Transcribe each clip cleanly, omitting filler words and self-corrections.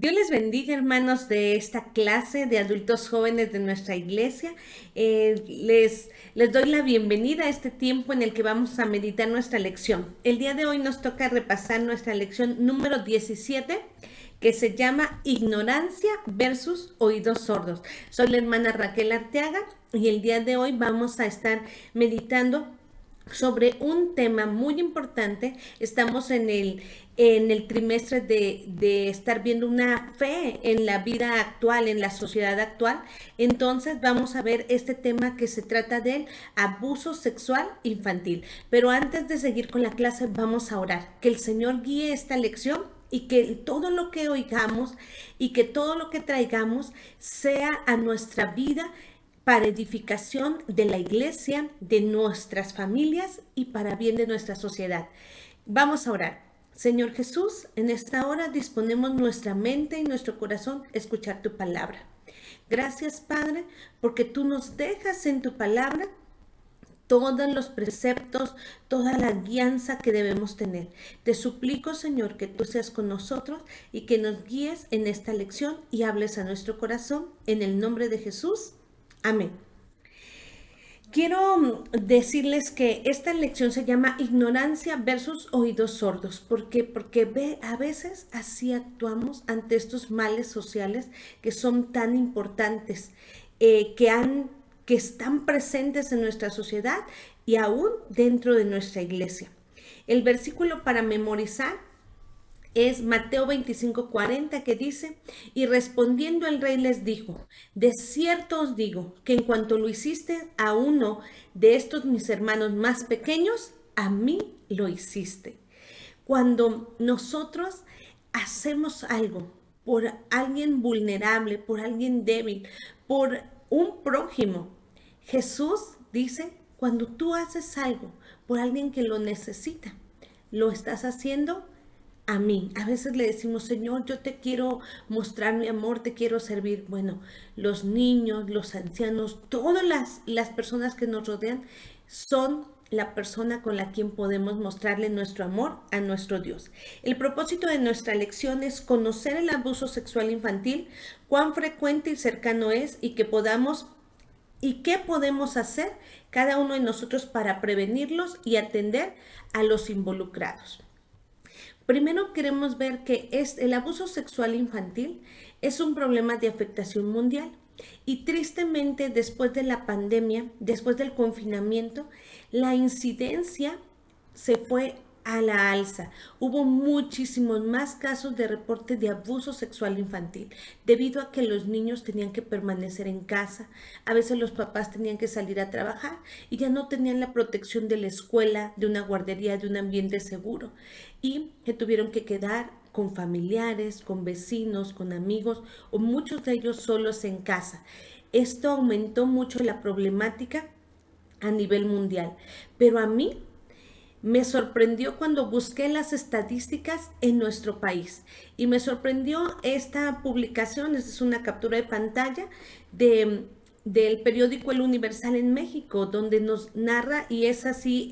Dios les bendiga, hermanos, de esta clase de adultos jóvenes de nuestra iglesia. Les doy la bienvenida a este tiempo en el que vamos a meditar nuestra lección. El día de hoy nos toca repasar nuestra lección número 17, que se llama Ignorancia versus Oídos Sordos. Soy la hermana Raquel Arteaga y el día de hoy vamos a estar meditando sobre un tema muy importante. Estamos en el trimestre de estar viendo una fe en la vida actual, en la sociedad actual. Entonces vamos a ver este tema que se trata del abuso sexual infantil. Pero antes de seguir con la clase, vamos a orar. Que el Señor guíe esta lección y que todo lo que oigamos y que todo lo que traigamos sea a nuestra vida para edificación de la iglesia, de nuestras familias y para bien de nuestra sociedad. Vamos a orar. Señor Jesús, en esta hora disponemos nuestra mente y nuestro corazón a escuchar tu palabra. Gracias, Padre, porque tú nos dejas en tu palabra todos los preceptos, toda la guianza que debemos tener. Te suplico, Señor, que tú seas con nosotros y que nos guíes en esta lección y hables a nuestro corazón en el nombre de Jesús. Amén. Quiero decirles que esta lección se llama Ignorancia versus Oídos Sordos. ¿Por qué? Porque a veces así actuamos ante estos males sociales que son tan importantes, que están presentes en nuestra sociedad y aún dentro de nuestra iglesia. El versículo para memorizar es Mateo 25:40, que dice: y respondiendo el rey les dijo: de cierto os digo que en cuanto lo hiciste a uno de estos mis hermanos más pequeños, a mí lo hiciste. Cuando nosotros hacemos algo por alguien vulnerable, por alguien débil, por un prójimo, Jesús dice: cuando tú haces algo por alguien que lo necesita, lo estás haciendo a mí. A veces le decimos: Señor, yo te quiero mostrar mi amor, te quiero servir. Bueno, los niños, los ancianos, todas las personas que nos rodean son la persona con la quien podemos mostrarle nuestro amor a nuestro Dios. El propósito de nuestra lección es conocer el abuso sexual infantil, cuán frecuente y cercano es y qué podemos hacer cada uno de nosotros para prevenirlos y atender a los involucrados. Primero queremos ver que el abuso sexual infantil es un problema de afectación mundial y tristemente después de la pandemia, después del confinamiento, la incidencia se fue a la alza. Hubo muchísimos más casos de reporte de abuso sexual infantil, debido a que los niños tenían que permanecer en casa. A veces los papás tenían que salir a trabajar y ya no tenían la protección de la escuela, de una guardería, de un ambiente seguro, y se tuvieron que quedar con familiares, con vecinos, con amigos, o muchos de ellos solos en casa. Esto aumentó mucho la problemática a nivel mundial, pero a mí me sorprendió cuando busqué las estadísticas en nuestro país y me sorprendió esta publicación. Esta es una captura de pantalla del periódico El Universal en México, donde nos narra, y es así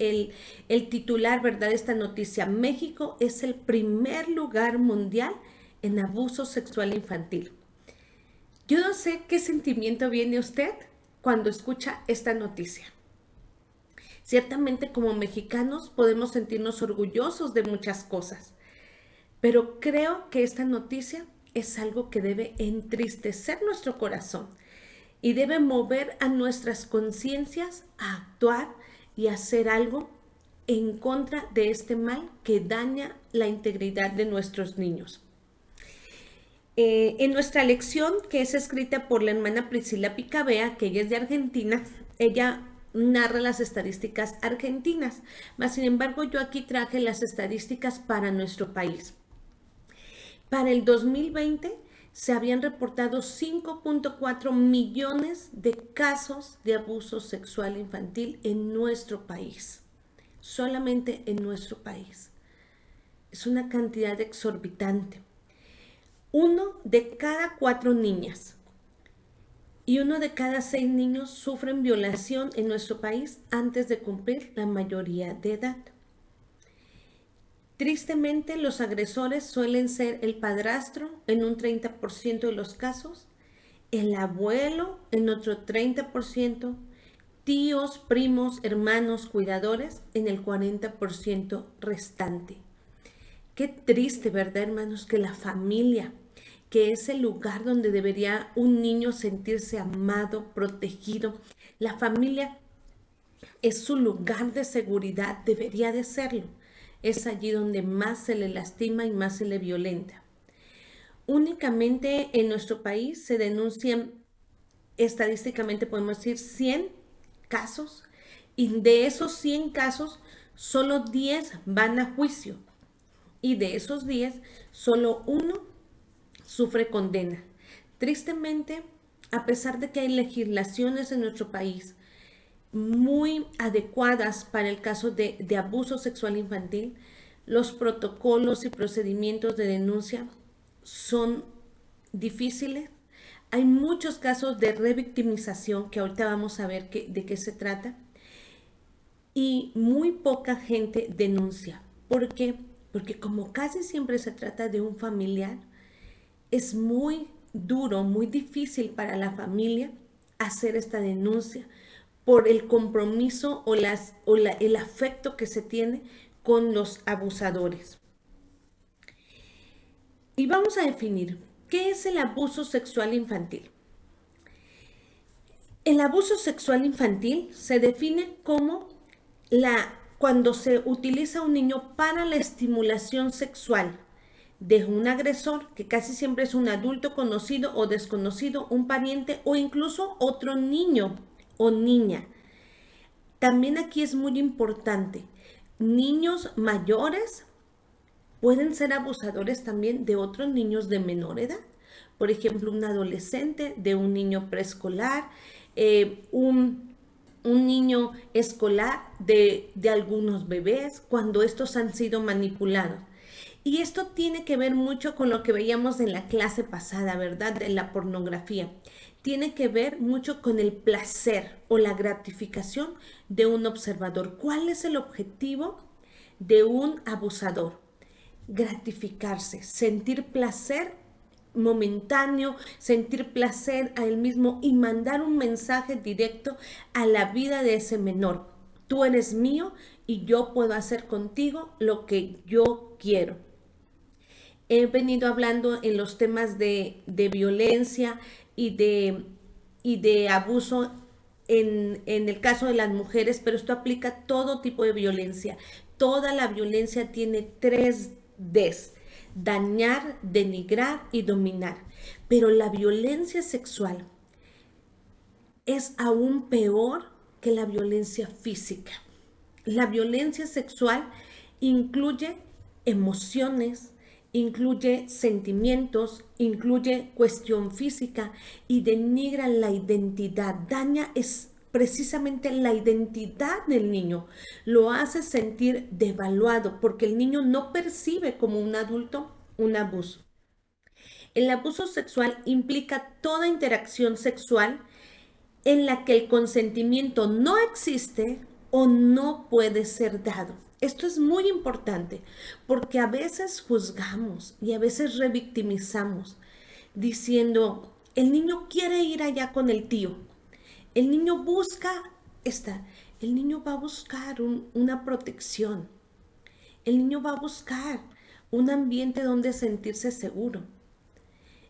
el titular, ¿verdad? Esta noticia: México es el primer lugar mundial en abuso sexual infantil. Yo no sé qué sentimiento viene usted cuando escucha esta noticia. Ciertamente, como mexicanos podemos sentirnos orgullosos de muchas cosas, pero creo que esta noticia es algo que debe entristecer nuestro corazón y debe mover a nuestras conciencias a actuar y hacer algo en contra de este mal que daña la integridad de nuestros niños. En nuestra lección, que es escrita por la hermana Priscila Picabea, que ella es de Argentina, ella narra las estadísticas argentinas, mas sin embargo yo aquí traje las estadísticas para nuestro país. Para el 2020 se habían reportado 5.4 millones de casos de abuso sexual infantil en nuestro país, solamente en nuestro país. Es una cantidad exorbitante. 1 de cada 4 niñas y 1 de cada 6 niños sufren violación en nuestro país antes de cumplir la mayoría de edad. Tristemente, los agresores suelen ser el padrastro en un 30% de los casos, el abuelo en otro 30%, tíos, primos, hermanos, cuidadores en el 40% restante. Qué triste, ¿verdad, hermanos? Que la familia, que es el lugar donde debería un niño sentirse amado, protegido, la familia es su lugar de seguridad, debería de serlo. Es allí donde más se le lastima y más se le violenta. Únicamente en nuestro país se denuncian, estadísticamente podemos decir, 100 casos, y de esos 100 casos, solo 10 van a juicio. Y de esos 10, solo uno sufre condena. Tristemente, a pesar de que hay legislaciones en nuestro país muy adecuadas para el caso de abuso sexual infantil, los protocolos y procedimientos de denuncia son difíciles. Hay muchos casos de revictimización que ahorita vamos a ver de qué se trata, y muy poca gente denuncia. ¿Por qué? Porque como casi siempre se trata de un familiar, es muy duro, muy difícil para la familia hacer esta denuncia por el compromiso el afecto que se tiene con los abusadores. Y vamos a definir qué es el abuso sexual infantil. El abuso sexual infantil se define como cuando se utiliza a un niño para la estimulación sexual de un agresor, que casi siempre es un adulto conocido o desconocido, un pariente o incluso otro niño o niña. También aquí es muy importante, niños mayores pueden ser abusadores también de otros niños de menor edad. Por ejemplo, un adolescente de un niño preescolar, un niño escolar de algunos bebés, cuando estos han sido manipulados. Y esto tiene que ver mucho con lo que veíamos en la clase pasada, ¿verdad? De la pornografía. Tiene que ver mucho con el placer o la gratificación de un observador. ¿Cuál es el objetivo de un abusador? Gratificarse, sentir placer momentáneo, sentir placer a él mismo y mandar un mensaje directo a la vida de ese menor. Tú eres mío y yo puedo hacer contigo lo que yo quiero. He venido hablando en los temas de violencia y de abuso en el caso de las mujeres, pero esto aplica a todo tipo de violencia. Toda la violencia tiene 3 Ds: dañar, denigrar y dominar. Pero la violencia sexual es aún peor que la violencia física. La violencia sexual incluye emociones, incluye sentimientos, incluye cuestión física y denigra la identidad. Daña es precisamente la identidad del niño. Lo hace sentir devaluado porque el niño no percibe como un adulto un abuso. El abuso sexual implica toda interacción sexual en la que el consentimiento no existe o no puede ser dado. Esto es muy importante porque a veces juzgamos y a veces revictimizamos diciendo, el niño quiere ir allá con el tío, el niño busca el niño va a buscar una protección, el niño va a buscar un ambiente donde sentirse seguro.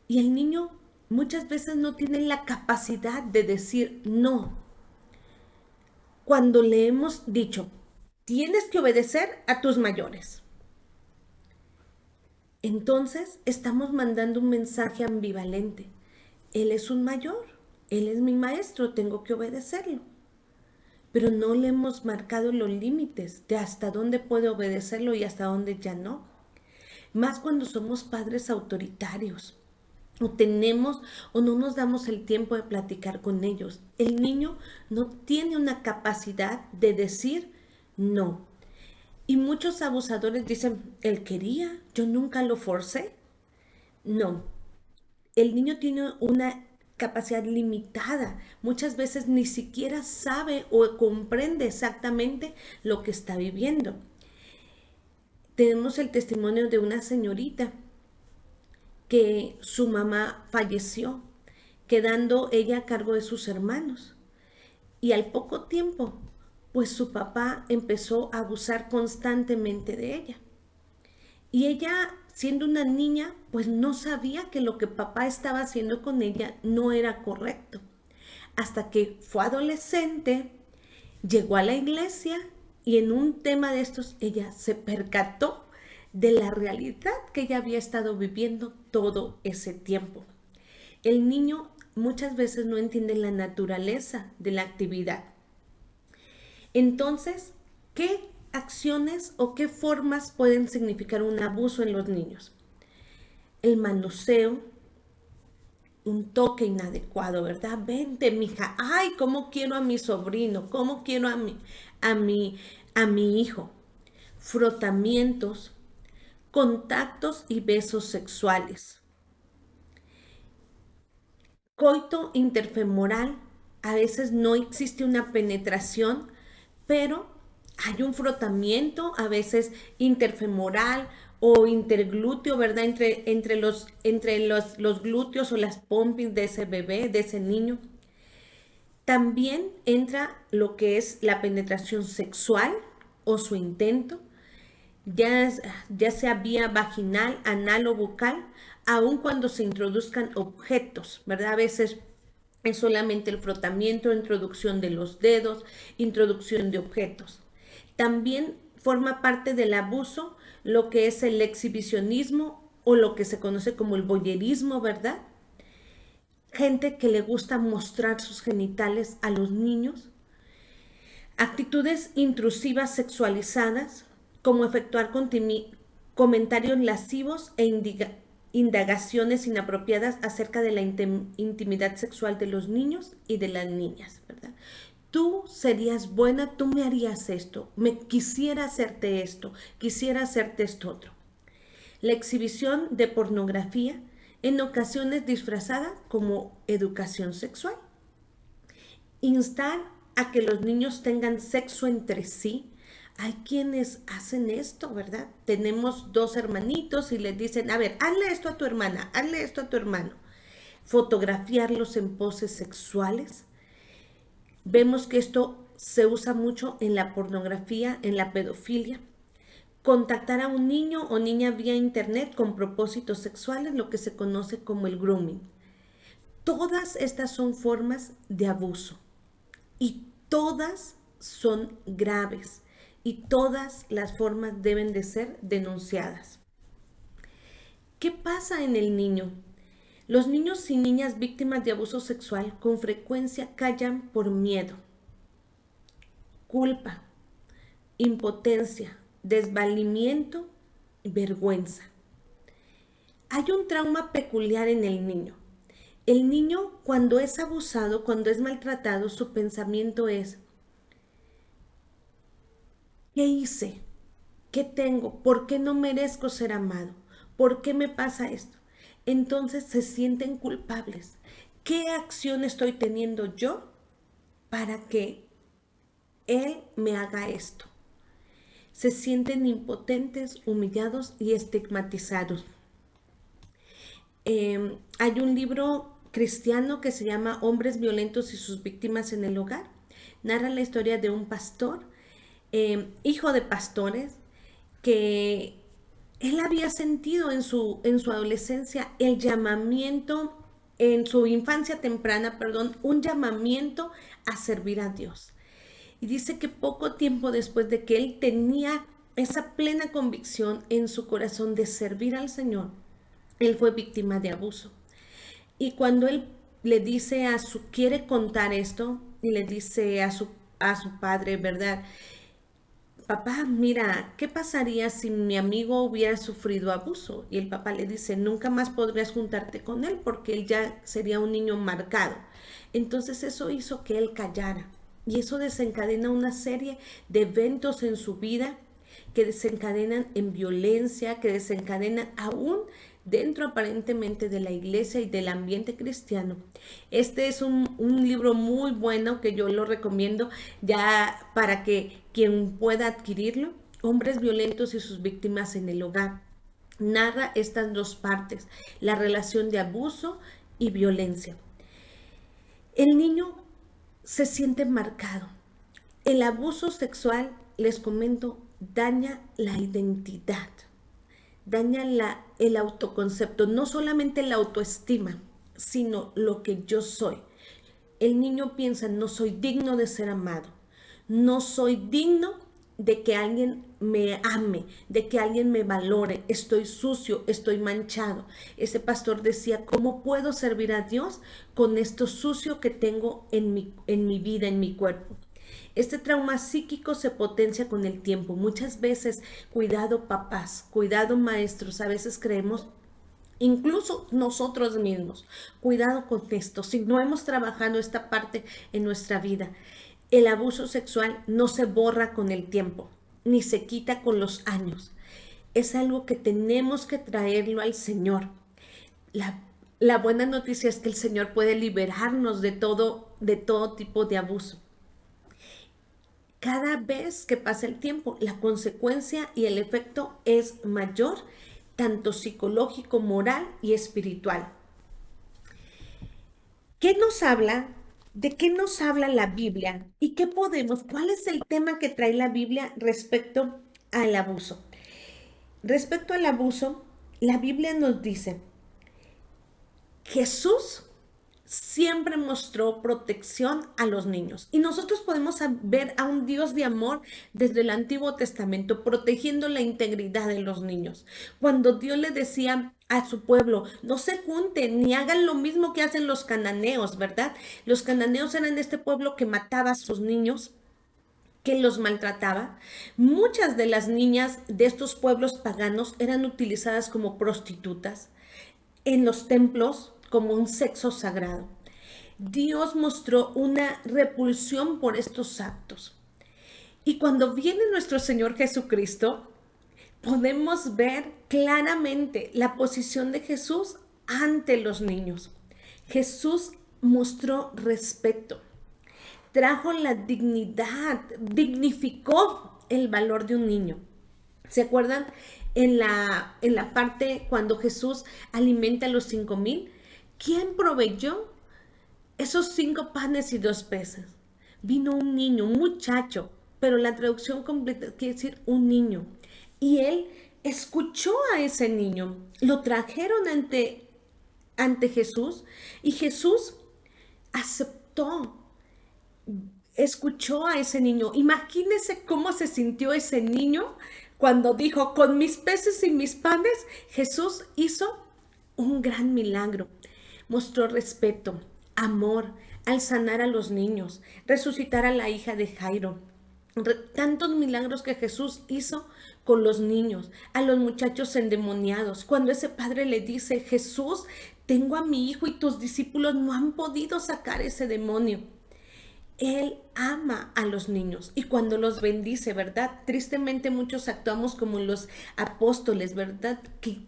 Y el niño muchas veces no tiene la capacidad de decir no. Cuando le hemos dicho, tienes que obedecer a tus mayores. Entonces estamos mandando un mensaje ambivalente. Él es un mayor, él es mi maestro, tengo que obedecerlo. Pero no le hemos marcado los límites de hasta dónde puede obedecerlo y hasta dónde ya no. Más cuando somos padres autoritarios. O no nos damos el tiempo de platicar con ellos. El niño no tiene una capacidad de decir no. Y muchos abusadores dicen, él quería, yo nunca lo forcé. No, el niño tiene una capacidad limitada. Muchas veces ni siquiera sabe o comprende exactamente lo que está viviendo. tenemos el testimonio de una señorita que su mamá falleció, quedando ella a cargo de sus hermanos. Y al poco tiempo, pues su papá empezó a abusar constantemente de ella. Y ella, siendo una niña, pues no sabía que lo que papá estaba haciendo con ella no era correcto. Hasta que fue adolescente, llegó a la iglesia y en un tema de estos ella se percató de la realidad que ella había estado viviendo todo ese tiempo. El niño muchas veces no entiende la naturaleza de la actividad. Entonces, ¿qué acciones o qué formas pueden significar un abuso en los niños? El manoseo, un toque inadecuado, ¿verdad? Vente, mija. Ay, cómo quiero a mi sobrino, cómo quiero a mi, a mi hijo. Frotamientos, contactos y besos sexuales. Coito interfemoral, a veces no existe una penetración, pero hay un frotamiento, a veces interfemoral o interglúteo, ¿verdad? Entre los glúteos o las pompis de ese bebé, de ese niño. También entra lo que es la penetración sexual o su intento, ya sea vía vaginal, anal o bucal, aun cuando se introduzcan objetos, ¿verdad? A veces es solamente el frotamiento, introducción de los dedos, introducción de objetos. También forma parte del abuso lo que es el exhibicionismo o lo que se conoce como el voyerismo, ¿verdad? Gente que le gusta mostrar sus genitales a los niños. Actitudes intrusivas sexualizadas, como efectuar comentarios lascivos e indagaciones inapropiadas acerca de la intimidad sexual de los niños y de las niñas, ¿verdad? Tú serías buena, tú me harías esto, me quisiera hacerte esto, quisiera hacerte esto otro. La exhibición de pornografía, en ocasiones disfrazada como educación sexual. Instar a que los niños tengan sexo entre sí. Hay quienes hacen esto, ¿verdad? Tenemos dos hermanitos y les dicen, a ver, hazle esto a tu hermana, hazle esto a tu hermano. Fotografiarlos en poses sexuales. Vemos que esto se usa mucho en la pornografía, en la pedofilia. Contactar a un niño o niña vía internet con propósitos sexuales, lo que se conoce como el grooming. Todas estas son formas de abuso y todas son graves y todas las formas deben de ser denunciadas. ¿Qué pasa en el niño? Los niños y niñas víctimas de abuso sexual con frecuencia callan por miedo, culpa, impotencia, desvalimiento y vergüenza. Hay un trauma peculiar en el niño. El niño, cuando es abusado, cuando es maltratado, su pensamiento es, ¿qué hice? ¿Qué tengo? ¿Por qué no merezco ser amado? ¿Por qué me pasa esto? Entonces se sienten culpables. ¿Qué acción estoy teniendo yo para que él me haga esto? Se sienten impotentes, humillados y estigmatizados. Hay un libro cristiano que se llama Hombres violentos y sus víctimas en el hogar. Narra la historia de un pastor, hijo de pastores, que él había sentido en su adolescencia el llamamiento, en su infancia temprana, perdón, un llamamiento a servir a Dios. Y dice que poco tiempo después de que él tenía esa plena convicción en su corazón de servir al Señor, él fue víctima de abuso. Y cuando él le dice quiere contar esto, y le dice a su padre, ¿verdad? Papá, mira, ¿qué pasaría si mi amigo hubiera sufrido abuso? Y el papá le dice, nunca más podrías juntarte con él porque él ya sería un niño marcado. Entonces eso hizo que él callara. Y eso desencadena una serie de eventos en su vida que desencadenan en violencia, que desencadenan aún dentro aparentemente de la iglesia y del ambiente cristiano. Este es un libro muy bueno que yo lo recomiendo ya para que quien pueda adquirirlo hombres violentos y sus víctimas en el hogar. Narra estas dos partes, la relación de abuso y violencia. El niño se siente marcado. El abuso sexual, les comento, daña la identidad, daña el autoconcepto, no solamente la autoestima, sino lo que yo soy. El niño piensa, no soy digno de ser amado, no soy digno de que alguien me ame, de que alguien me valore, estoy sucio, estoy manchado. Ese pastor decía, ¿cómo puedo servir a Dios con esto sucio que tengo en mi vida, en mi cuerpo? Este trauma psíquico se potencia con el tiempo. Muchas veces, cuidado papás, cuidado maestros, a veces creemos, incluso nosotros mismos, cuidado con esto, si no hemos trabajado esta parte en nuestra vida. El abuso sexual no se borra con el tiempo, ni se quita con los años. Es algo que tenemos que traerlo al Señor. La buena noticia es que el Señor puede liberarnos de todo tipo de abuso. Cada vez que pasa el tiempo, la consecuencia y el efecto es mayor, tanto psicológico, moral y espiritual. ¿Qué nos habla? ¿De qué nos habla la Biblia? ¿Y qué podemos? ¿Cuál es el tema que trae la Biblia respecto al abuso? Respecto al abuso, la Biblia nos dice, Jesús siempre mostró protección a los niños. Y nosotros podemos ver a un Dios de amor desde el Antiguo Testamento, protegiendo la integridad de los niños. Cuando Dios le decía a su pueblo, no se junten ni hagan lo mismo que hacen los cananeos, ¿verdad? Los cananeos eran este pueblo que mataba a sus niños, que los maltrataba. Muchas de las niñas de estos pueblos paganos eran utilizadas como prostitutas en los templos como un sexo sagrado. Dios mostró una repulsión por estos actos. Y cuando viene nuestro Señor Jesucristo, podemos ver claramente la posición de Jesús ante los niños. Jesús mostró respeto, trajo la dignidad, dignificó el valor de un niño. ¿Se acuerdan en la parte cuando Jesús alimenta a los 5,000? ¿Quién proveyó esos 5 panes y 2 peces? Vino un niño, un muchacho, pero la traducción completa quiere decir un niño. Y él escuchó a ese niño, lo trajeron ante Jesús y Jesús aceptó, escuchó a ese niño. Imagínense cómo se sintió ese niño cuando dijo, con mis peces y mis panes, Jesús hizo un gran milagro. Mostró respeto, amor, al sanar a los niños, resucitar a la hija de Jairo. Tantos milagros que Jesús hizo con los niños, a los muchachos endemoniados. Cuando ese padre le dice, Jesús, tengo a mi hijo y tus discípulos no han podido sacar ese demonio. Él ama a los niños y cuando los bendice, ¿verdad? Tristemente muchos actuamos como los apóstoles, ¿verdad? Que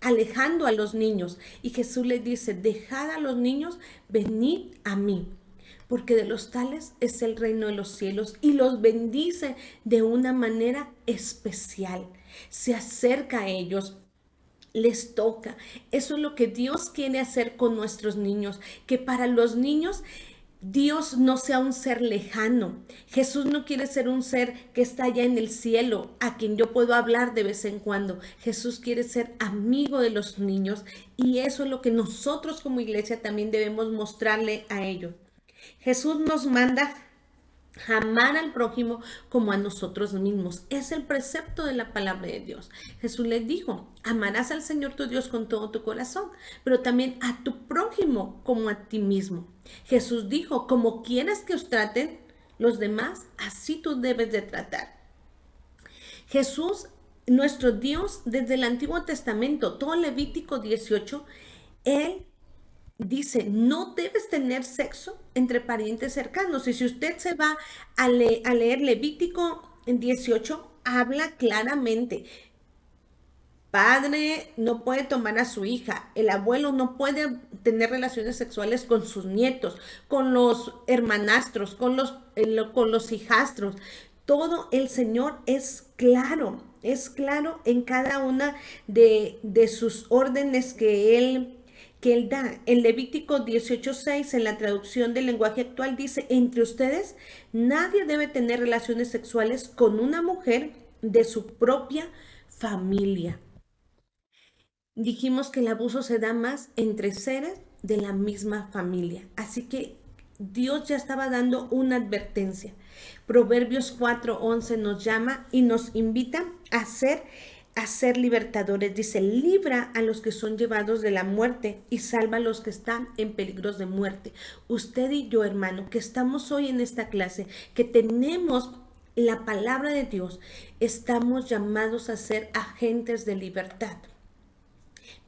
alejando a los niños. Y Jesús les dice, dejad a los niños, venid a mí, porque de los tales es el reino de los cielos, y los bendice de una manera especial. Se acerca a ellos, les toca. Eso es lo que Dios quiere hacer con nuestros niños, que para los niños Dios no sea un ser lejano. Jesús no quiere ser un ser que está allá en el cielo, a quien yo puedo hablar de vez en cuando. Jesús quiere ser amigo de los niños y eso es lo que nosotros como iglesia también debemos mostrarle a ellos. Jesús nos manda amar al prójimo como a nosotros mismos. Es el precepto de la palabra de Dios. Jesús les dijo, amarás al Señor tu Dios con todo tu corazón, pero también a tu prójimo como a ti mismo. Jesús dijo, como quieras que os traten los demás, así tú debes de tratar. Jesús, nuestro Dios, desde el Antiguo Testamento, todo Levítico 18, Él dice, no debes tener sexo entre parientes cercanos. Y si usted se va a leer Levítico 18, habla claramente. Padre no puede tomar a su hija, el abuelo no puede tener relaciones sexuales con sus nietos, con los hermanastros, con los hijastros. Todo el Señor es claro en cada una de sus órdenes que Él da. En Levítico 18:6, en la traducción del lenguaje actual, dice, entre ustedes nadie debe tener relaciones sexuales con una mujer de su propia familia. Dijimos que el abuso se da más entre seres de la misma familia. Así que Dios ya estaba dando una advertencia. Proverbios 4:11 nos llama y nos invita a ser libertadores. Dice, libra a los que son llevados de la muerte y salva a los que están en peligros de muerte. Usted y yo, hermano, que estamos hoy en esta clase, que tenemos la palabra de Dios, estamos llamados a ser agentes de libertad.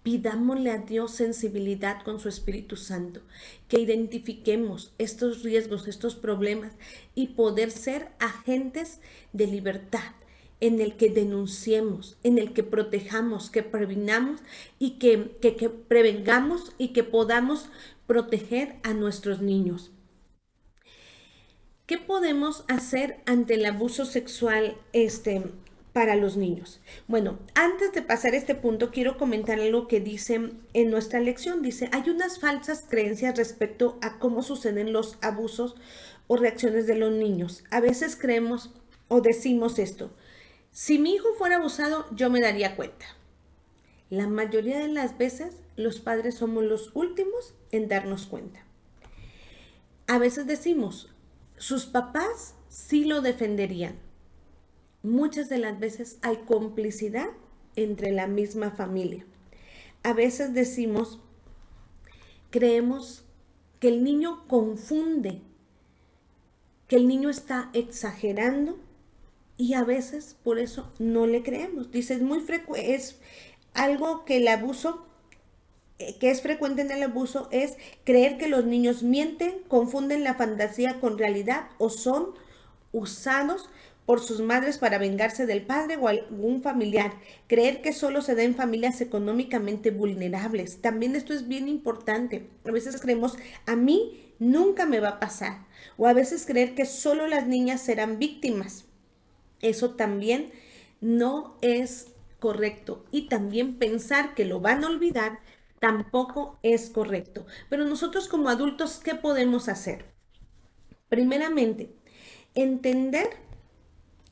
Pidámosle a Dios sensibilidad con su Espíritu Santo, que identifiquemos estos riesgos, estos problemas y poder ser agentes de libertad en el que denunciemos, en el que protejamos, que previnamos y que prevengamos y que podamos proteger a nuestros niños. ¿Qué podemos hacer ante el abuso sexual para los niños? Bueno, antes de pasar a este punto, quiero comentar algo que dice en nuestra lección. Dice, hay unas falsas creencias respecto a cómo suceden los abusos o reacciones de los niños. A veces creemos o decimos esto, si mi hijo fuera abusado, yo me daría cuenta. La mayoría de las veces, los padres somos los últimos en darnos cuenta. A veces decimos, sus papás sí lo defenderían. Muchas de las veces hay complicidad entre la misma familia. A veces decimos, creemos que el niño confunde, que el niño está exagerando y a veces por eso no le creemos. Dice, es algo que el abuso que es frecuente en el abuso es creer que los niños mienten, confunden la fantasía con realidad o son usados por sus madres para vengarse del padre o algún familiar. Creer que solo se da en familias económicamente vulnerables. También esto es bien importante. A veces creemos, a mí nunca me va a pasar. O a veces creer que solo las niñas serán víctimas. Eso también no es correcto. Y también pensar que lo van a olvidar tampoco es correcto. Pero nosotros como adultos, ¿qué podemos hacer? Primeramente, entender,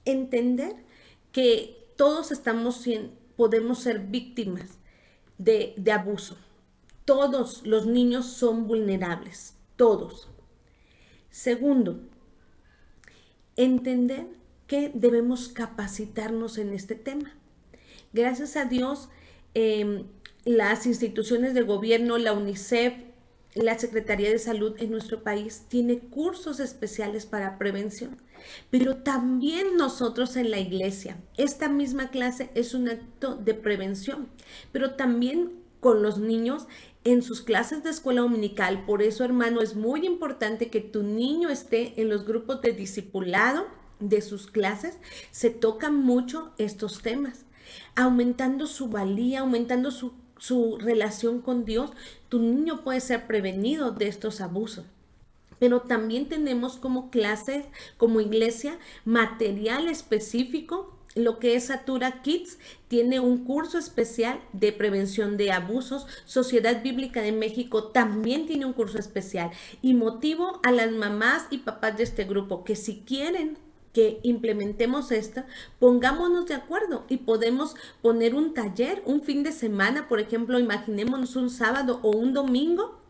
entender que todos podemos ser víctimas de abuso. Todos los niños son vulnerables, todos. Segundo, entender que debemos capacitarnos en este tema. Gracias a Dios, las instituciones de gobierno, la UNICEF, la Secretaría de Salud en nuestro país tiene cursos especiales para prevención, pero también nosotros en la iglesia. Esta misma clase es un acto de prevención, pero también con los niños en sus clases de escuela dominical. Por eso, hermano, es muy importante que tu niño esté en los grupos de discipulado de sus clases. Se tocan mucho estos temas, aumentando su valía, aumentando su relación con Dios. Tu niño puede ser prevenido de estos abusos. Pero también tenemos como clases, como iglesia, material específico. Lo que es Satura Kids tiene un curso especial de prevención de abusos. Sociedad Bíblica de México también tiene un curso especial. Y motivo a las mamás y papás de este grupo que si quieren que implementemos esto, pongámonos de acuerdo y podemos poner un taller, un fin de semana, por ejemplo, imaginémonos un sábado o un domingo,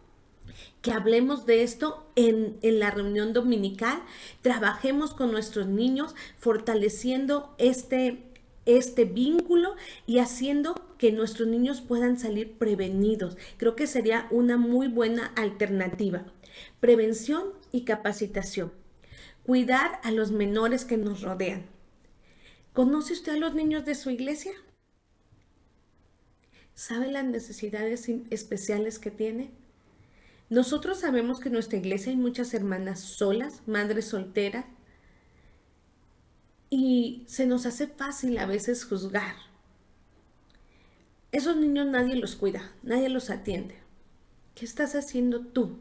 que hablemos de esto en la reunión dominical, trabajemos con nuestros niños, fortaleciendo este vínculo y haciendo que nuestros niños puedan salir prevenidos. Creo que sería una muy buena alternativa. Prevención y capacitación. Cuidar a los menores que nos rodean. ¿Conoce usted a los niños de su iglesia? ¿Sabe las necesidades especiales que tienen? Nosotros sabemos que en nuestra iglesia hay muchas hermanas solas, madres solteras, y se nos hace fácil a veces juzgar. Esos niños nadie los cuida, nadie los atiende. ¿Qué estás haciendo tú?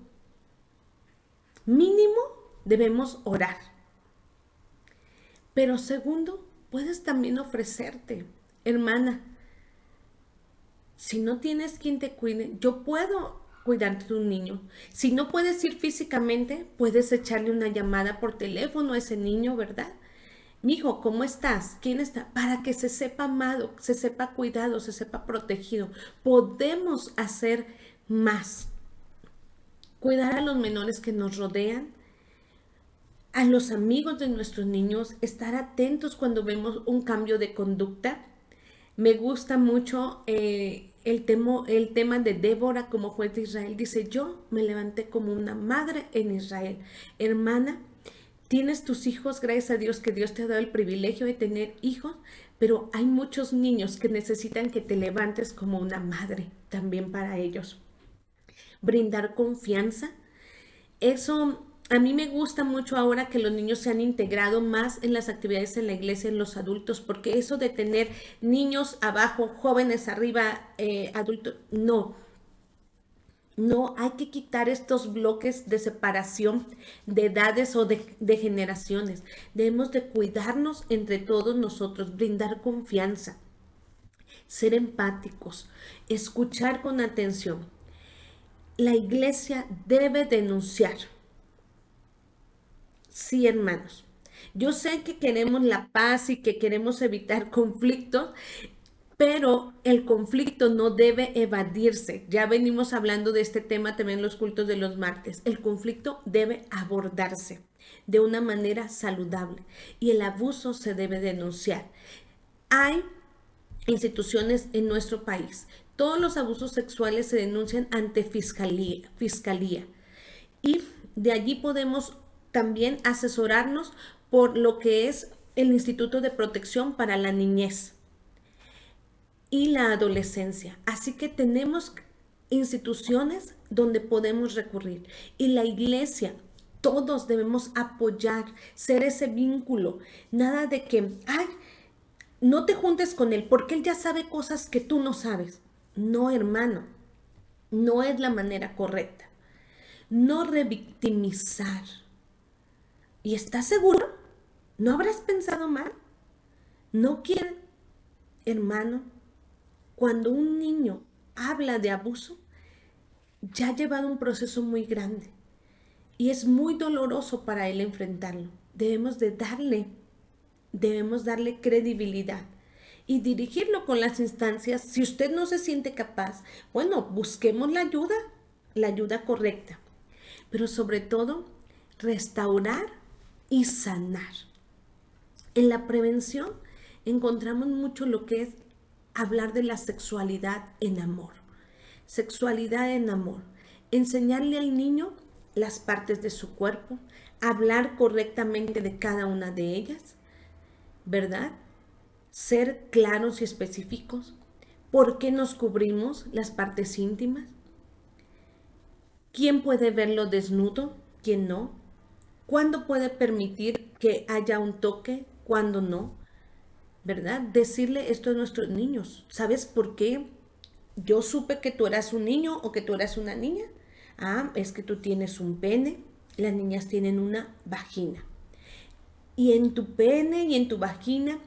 Mínimo debemos orar. Pero segundo, puedes también ofrecerte, hermana, si no tienes quien te cuide, yo puedo cuidarte de un niño. Si no puedes ir físicamente, puedes echarle una llamada por teléfono a ese niño, ¿verdad? Mijo, ¿cómo estás? ¿Quién está? Para que se sepa amado, se sepa cuidado, se sepa protegido. Podemos hacer más. Cuidar a los menores que nos rodean, a los amigos de nuestros niños, estar atentos cuando vemos un cambio de conducta. Me gusta mucho el tema de Débora como juez de Israel. Dice, yo me levanté como una madre en Israel. Hermana, tienes tus hijos, gracias a Dios que Dios te ha dado el privilegio de tener hijos, pero hay muchos niños que necesitan que te levantes como una madre también para ellos. Brindar confianza. Eso a mí me gusta mucho ahora que los niños se han integrado más en las actividades en la iglesia, en los adultos, porque eso de tener niños abajo, jóvenes arriba, adultos, no. No hay que quitar estos bloques de separación de edades o de generaciones. Debemos de cuidarnos entre todos nosotros, brindar confianza, ser empáticos, escuchar con atención. La iglesia debe denunciar. Sí, hermanos. Yo sé que queremos la paz y que queremos evitar conflictos, pero el conflicto no debe evadirse. Ya venimos hablando de este tema también en los cultos de los martes. El conflicto debe abordarse de una manera saludable y el abuso se debe denunciar. Hay instituciones en nuestro país. Todos los abusos sexuales se denuncian ante fiscalía. Y de allí podemos también asesorarnos por lo que es el Instituto de Protección para la Niñez y la Adolescencia. Así que tenemos instituciones donde podemos recurrir. Y la iglesia, todos debemos apoyar, ser ese vínculo. Nada de que, ay, no te juntes con él porque él ya sabe cosas que tú no sabes. No, hermano, no es la manera correcta. No revictimizar. ¿Y estás seguro? ¿No habrás pensado mal? No quieren, hermano, cuando un niño habla de abuso, ya ha llevado un proceso muy grande y es muy doloroso para él enfrentarlo. Debemos darle credibilidad y dirigirlo con las instancias. Si usted no se siente capaz, bueno, busquemos la ayuda correcta, pero sobre todo restaurar y sanar. En la prevención encontramos mucho lo que es hablar de la sexualidad en amor. Sexualidad en amor. Enseñarle al niño las partes de su cuerpo, hablar correctamente de cada una de ellas, ¿verdad? Ser claros y específicos. ¿Por qué nos cubrimos las partes íntimas? ¿Quién puede verlo desnudo? ¿Quién no? ¿Cuándo puede permitir que haya un toque? ¿Cuándo no? ¿Verdad? Decirle esto a nuestros niños. ¿Sabes por qué yo supe que tú eras un niño o que tú eras una niña? Ah, es que tú tienes un pene, las niñas tienen una vagina. Y en tu pene y en tu vagina,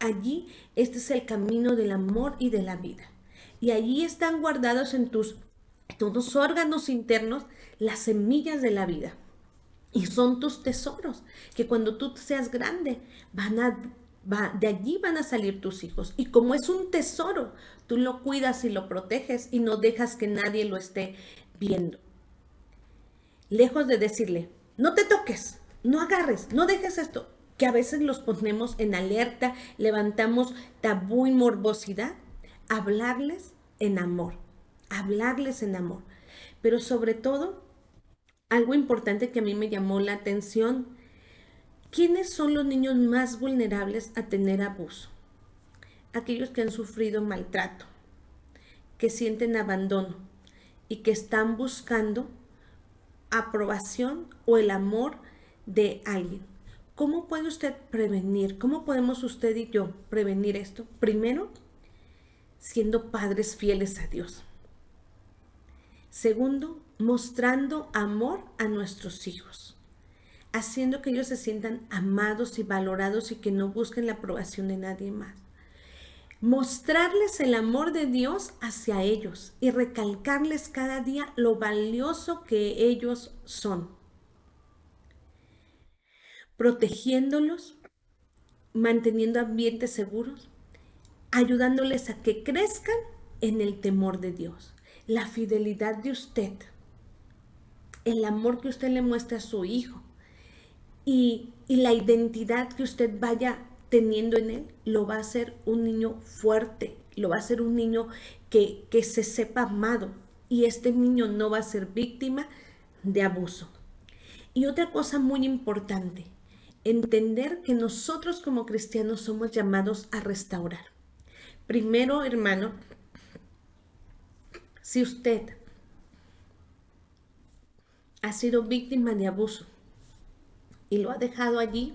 allí este es el camino del amor y de la vida. Y allí están guardados en tus todos órganos internos las semillas de la vida. Y son tus tesoros, que cuando tú seas grande de allí van a salir tus hijos. Y como es un tesoro, tú lo cuidas y lo proteges y no dejas que nadie lo esté viendo. Lejos de decirle, no te toques, no agarres, no dejes esto, que a veces los ponemos en alerta, levantamos tabú y morbosidad, hablarles en amor, hablarles en amor. Pero sobre todo, algo importante que a mí me llamó la atención, ¿quiénes son los niños más vulnerables a tener abuso? Aquellos que han sufrido maltrato, que sienten abandono y que están buscando aprobación o el amor de alguien. ¿Cómo puede usted prevenir? ¿Cómo podemos usted y yo prevenir esto? Primero, siendo padres fieles a Dios. Segundo, mostrando amor a nuestros hijos. haciendo que ellos se sientan amados y valorados y que no busquen la aprobación de nadie más. Mostrarles el amor de Dios hacia ellos y recalcarles cada día lo valioso que ellos son, protegiéndolos, manteniendo ambientes seguros, ayudándoles a que crezcan en el temor de Dios. La fidelidad de usted, el amor que usted le muestra a su hijo y la identidad que usted vaya teniendo en él, lo va a hacer un niño fuerte, lo va a hacer un niño que se sepa amado, y este niño no va a ser víctima de abuso. Y otra cosa muy importante, entender que nosotros como cristianos somos llamados a restaurar. Primero, hermano, si usted ha sido víctima de abuso y lo ha dejado allí,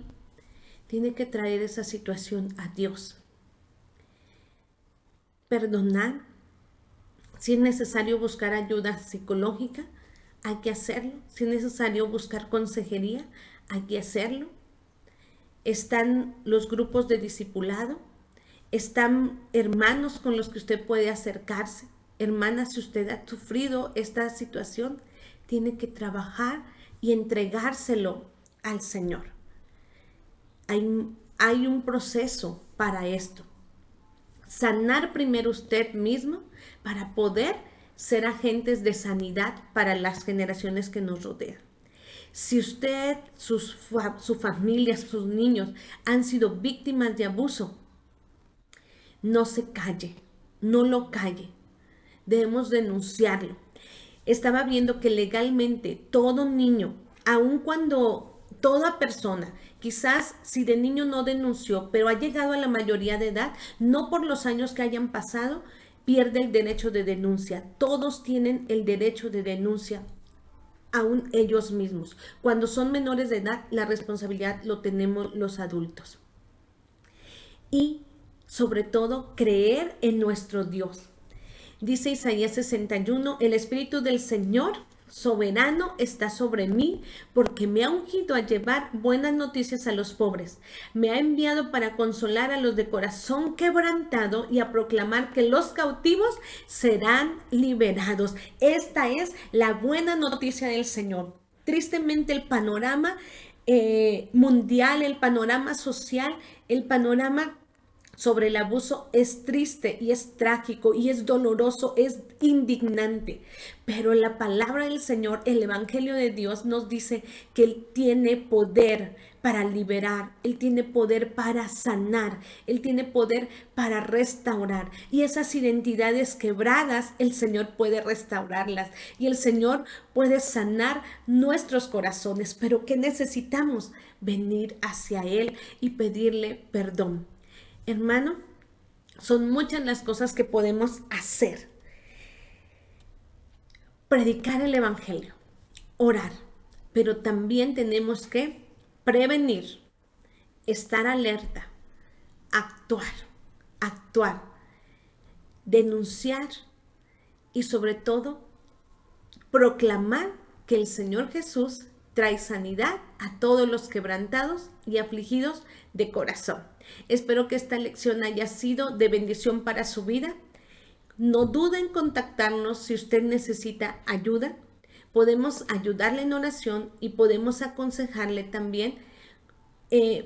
tiene que traer esa situación a Dios. Perdonar, si es necesario buscar ayuda psicológica, hay que hacerlo. Si es necesario buscar consejería, hay que hacerlo. Están los grupos de discipulado, están hermanos con los que usted puede acercarse. Hermana, si usted ha sufrido esta situación, tiene que trabajar y entregárselo al Señor. Hay un proceso para esto. Sanar primero usted mismo para poder ser agentes de sanidad para las generaciones que nos rodean. Si usted, su familia, sus niños han sido víctimas de abuso, no se calle, no lo calle. Debemos denunciarlo. Estaba viendo que legalmente todo niño, aun cuando toda persona, quizás si de niño no denunció, pero ha llegado a la mayoría de edad, no por los años que hayan pasado, pierde el derecho de denuncia. Todos tienen el derecho de denuncia, aún ellos mismos. Cuando son menores de edad, la responsabilidad lo tenemos los adultos. Y sobre todo, creer en nuestro Dios. Dice Isaías 61, el Espíritu del Señor soberano está sobre mí, porque me ha ungido a llevar buenas noticias a los pobres. Me ha enviado para consolar a los de corazón quebrantado y a proclamar que los cautivos serán liberados. Esta es la buena noticia del Señor. Tristemente el panorama mundial, el panorama social, el panorama sobre el abuso es triste y es trágico y es doloroso, es indignante. Pero la palabra del Señor, el Evangelio de Dios nos dice que Él tiene poder para liberar, Él tiene poder para sanar, Él tiene poder para restaurar. Y esas identidades quebradas, el Señor puede restaurarlas y el Señor puede sanar nuestros corazones. Pero ¿qué necesitamos? Venir hacia Él y pedirle perdón. Hermano, son muchas las cosas que podemos hacer. Predicar el Evangelio, orar, pero también tenemos que prevenir, estar alerta, actuar, denunciar y sobre todo proclamar que el Señor Jesús trae sanidad a todos los quebrantados y afligidos de corazón. Espero que esta lección haya sido de bendición para su vida. No duden en contactarnos si usted necesita ayuda. Podemos ayudarle en oración y podemos aconsejarle también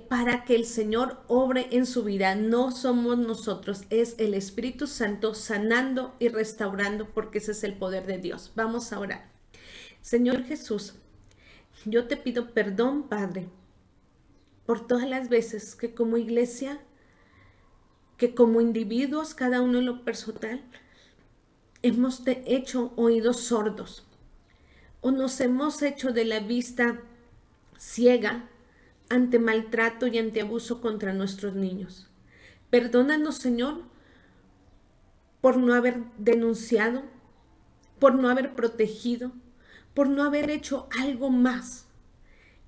para que el Señor obre en su vida. No somos nosotros, es el Espíritu Santo sanando y restaurando, porque ese es el poder de Dios. Vamos a orar. Señor Jesús, yo te pido perdón, Padre, por todas las veces que como iglesia, que como individuos, cada uno en lo personal, hemos hecho oídos sordos o nos hemos hecho de la vista ciega ante maltrato y ante abuso contra nuestros niños. Perdónanos, Señor, por no haber denunciado, por no haber protegido, por no haber hecho algo más.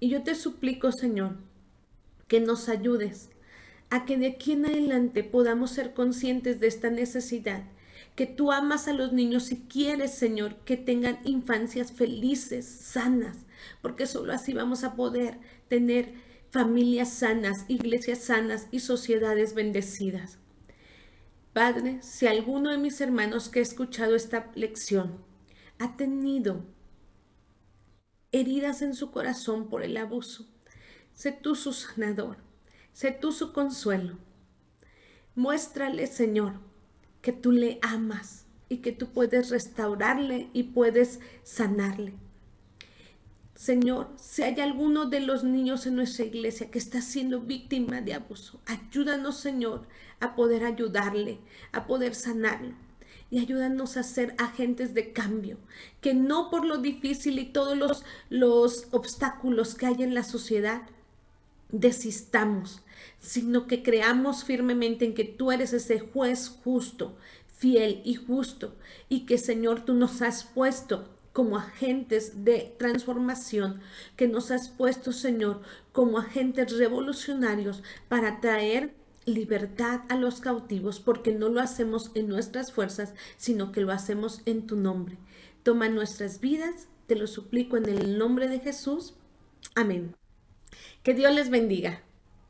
Y yo te suplico, Señor, que nos ayudes a que de aquí en adelante podamos ser conscientes de esta necesidad, que tú amas a los niños y quieres, Señor, que tengan infancias felices, sanas, porque solo así vamos a poder tener familias sanas, iglesias sanas y sociedades bendecidas. Padre, si alguno de mis hermanos que ha escuchado esta lección ha tenido heridas en su corazón por el abuso, sé tú su sanador, sé tú su consuelo. Muéstrale, Señor, que tú le amas y que tú puedes restaurarle y puedes sanarle. Señor, si hay alguno de los niños en nuestra iglesia que está siendo víctima de abuso, ayúdanos, Señor, a poder ayudarle, a poder sanarlo. Y ayúdanos a ser agentes de cambio, que no por lo difícil y todos los obstáculos que hay en la sociedad desistamos, sino que creamos firmemente en que tú eres ese juez justo, fiel y justo, y que, Señor, tú nos has puesto como agentes de transformación, que nos has puesto, Señor, como agentes revolucionarios para traer libertad a los cautivos, porque no lo hacemos en nuestras fuerzas, sino que lo hacemos en tu nombre. Toma nuestras vidas, te lo suplico en el nombre de Jesús. Amén. Que Dios les bendiga.